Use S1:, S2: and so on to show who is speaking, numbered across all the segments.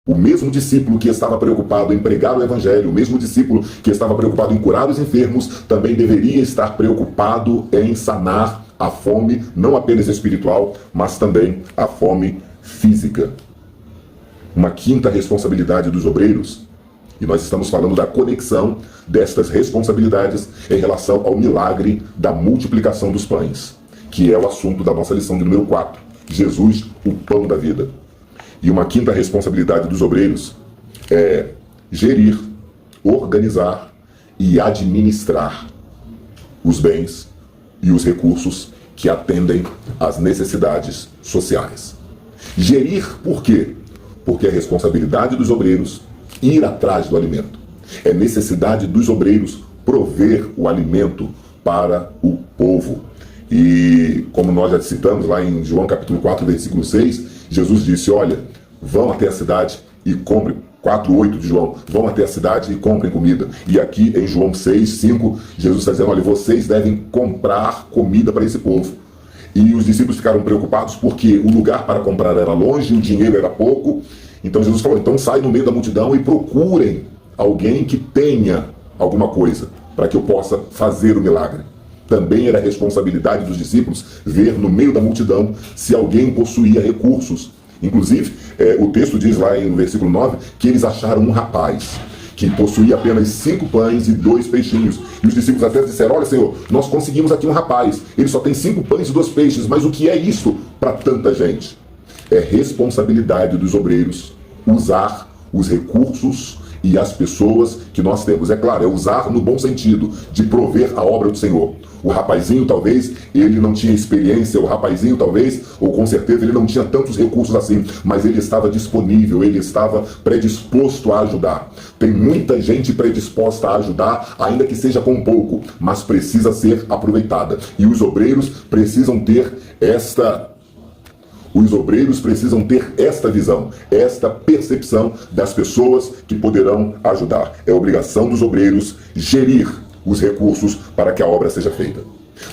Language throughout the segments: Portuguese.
S1: O mesmo discípulo que estava preocupado em pregar o evangelho, o mesmo discípulo que estava preocupado em curar os enfermos, também deveria estar preocupado em sanar a fome, não apenas espiritual, mas também a fome física. Uma quinta responsabilidade dos obreiros, e nós estamos falando da conexão destas responsabilidades em relação ao milagre da multiplicação dos pães, que é o assunto da nossa lição de número 4. Jesus, o pão da vida. E uma quinta responsabilidade dos obreiros é gerir, organizar e administrar os bens e os recursos que atendem às necessidades sociais. Gerir por quê? Porque é responsabilidade dos obreiros ir atrás do alimento. É necessidade dos obreiros prover o alimento para o povo. E como nós já citamos lá em João capítulo 4, versículo 6, Jesus disse, olha, vão até a cidade e comprem, 4:8 de João, vão até a cidade e comprem comida. E aqui em João 6:5, Jesus está dizendo, olha, vocês devem comprar comida para esse povo. E os discípulos ficaram preocupados porque o lugar para comprar era longe, o dinheiro era pouco. Então Jesus falou, então sai no meio da multidão e procurem alguém que tenha alguma coisa para que eu possa fazer o milagre. Também era responsabilidade dos discípulos ver no meio da multidão se alguém possuía recursos. Inclusive, o texto diz lá no versículo 9 que eles acharam um rapaz que possuía apenas 5 pães e 2 peixinhos. E os discípulos até disseram, olha Senhor, nós conseguimos aqui um rapaz, ele só tem 5 pães e 2 peixes, mas o que é isso para tanta gente? É responsabilidade dos obreiros usar os recursos e as pessoas que nós temos. É claro, é usar no bom sentido, de prover a obra do Senhor. O rapazinho, talvez, ele não tinha experiência, o rapazinho, talvez, ou com certeza, ele não tinha tantos recursos assim, mas ele estava disponível, ele estava predisposto a ajudar. Tem muita gente predisposta a ajudar, ainda que seja com pouco, mas precisa ser aproveitada. E os obreiros precisam ter esta visão, esta percepção das pessoas que poderão ajudar. É obrigação dos obreiros gerir os recursos para que a obra seja feita.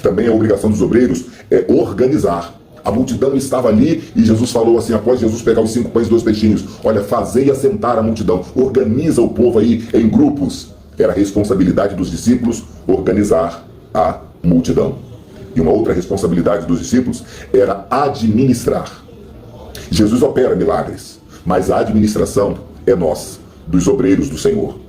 S1: Também é obrigação dos obreiros organizar. A multidão estava ali e Jesus falou assim, após Jesus pegar os 5 pães e 2 peixinhos, olha, fazei assentar a multidão, organiza o povo aí em grupos. Era responsabilidade dos discípulos organizar a multidão. E uma outra responsabilidade dos discípulos era administrar. Jesus opera milagres, mas a administração é nossa, dos obreiros do Senhor.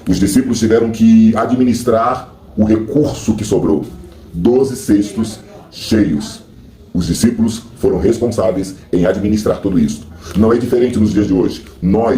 S1: Os discípulos tiveram que administrar o recurso que sobrou, 12 cestos cheios. Os discípulos foram responsáveis em administrar tudo isso. Não é diferente nos dias de hoje. Nós